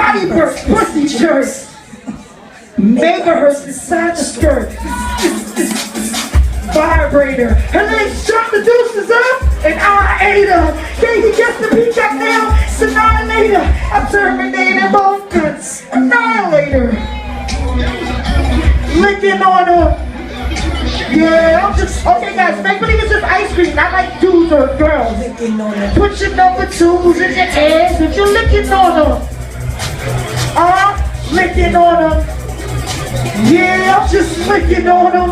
body burst, pussy jerks. Megahertz inside the skirt. Vibrator. Her legs jump the deuces up, and I ate her. Baby gets the beat up now. It's annihilator. I'm terminating both guns. Annihilator. Licking on her. Yeah, I'm just okay, guys. Make believe it's just ice cream, not like dudes or girls. Put your number twos in your ass if you're licking on her. Licking on her. Yeah, I'm just licking on her.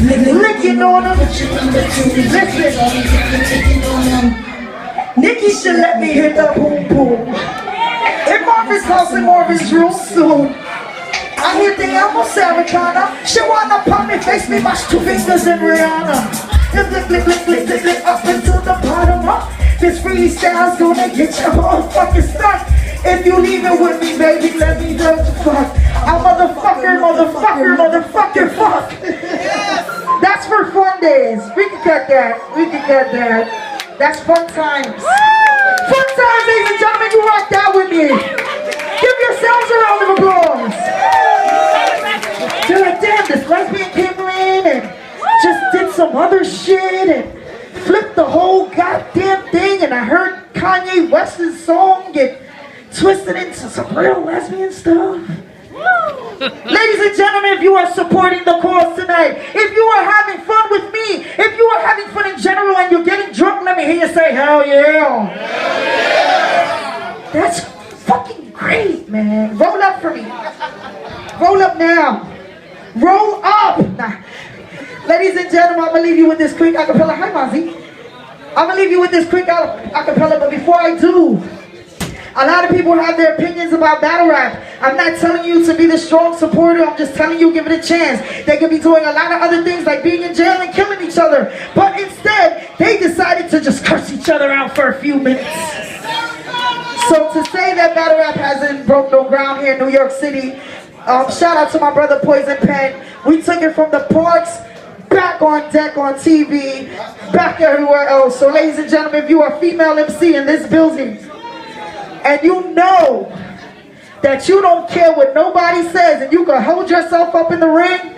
Licking on her. Listen, Nikki should let me hit the boom boom. In Marvin's house in Marvin's room soon. I hear the elbow Sarah Connor. She wanna pump me, face me, mash 2 fingers in Rihanna. Lick, lick, lick, lick, lick, lick, up into the bottom up. This freestyle's gonna get your whole fucking stuck. If you leave it with me, baby, let me know the fuck. I'm motherfucker, fuck. That's for fun days. We can cut that. That's fun times. Fun times, ladies and gentlemen, you rock that with me. Give yourselves a round of applause. They're like, damn, this lesbian came in and just did some other shit and flipped the whole goddamn thing, and I heard Kanye West's song get twisted into some real lesbian stuff. Ladies and gentlemen, if you are supporting the cause tonight, if you are having fun with me, if you are having fun in general and you're getting drunk, let me hear you say, hell yeah. Hell yeah. That's fucking great, man. Roll up for me. Roll up now. Roll up. Nah. Ladies and gentlemen, I'm going to leave you with this quick acapella. Hi, Mozzie. I'm going to leave you with this quick acapella, but before I do, a lot of people have their opinions about battle rap. I'm not telling you to be the strong supporter. I'm just telling you, give it a chance. They could be doing a lot of other things like being in jail and killing each other. But instead, they decided to just curse each other out for a few minutes. So to say that battle rap hasn't broke no ground here in New York City, shout out to my brother Poison Pen. We took it from the parks, back on deck on TV, back everywhere else. So ladies and gentlemen, if you are a female MC in this building, and you know that you don't care what nobody says and you can hold yourself up in the ring,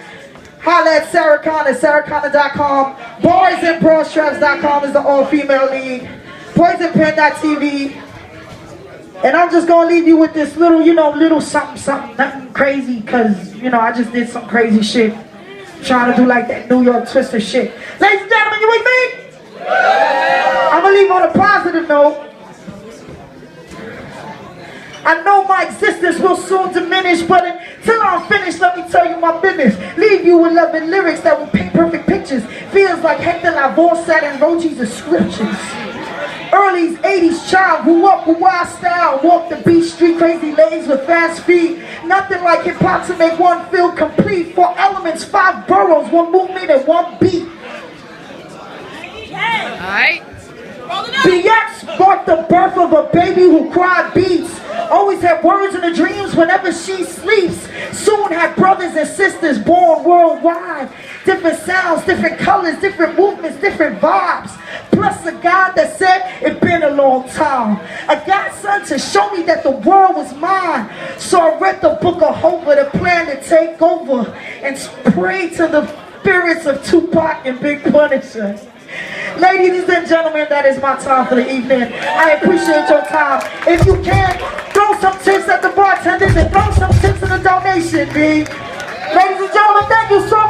holla at Sarah Connor, sarahconnor.com. Boysandbrawstraps.com is the all-female league. Poisonpen.tv. And I'm just going to leave you with this little, little something, nothing crazy, because, I just did some crazy shit. Trying to do like that New York Twister shit. Ladies and gentlemen, you with me? I'm going to leave on a positive note. I know my existence will soon diminish, but until I'm finished, let me tell you my business. Leave you with loving lyrics that will paint perfect pictures. Feels like Hector Lavoe sat and wrote Jesus scriptures. Early 80s child, grew up with wild style, walked the beach, street crazy legs with fast feet. Nothing like hip hop to make one feel complete. 4 elements, 5 boroughs, 1 movement and 1 beat. Alright. BX sparked the birth of a baby who cried beats. Always had words in her dreams whenever she sleeps. Soon had brothers and sisters born worldwide. Different sounds, different colors, different movements, different vibes. Plus a God that said it been a long time. A godson to show me that the world was mine. So I read the book of Hope with a plan to take over and pray to the spirits of Tupac and Big Punisher. Ladies and gentlemen, that is my time for the evening. I appreciate your time. If you can, throw some tips at the bartenders and throw some tips in the donation, B. Ladies and gentlemen, thank you so much.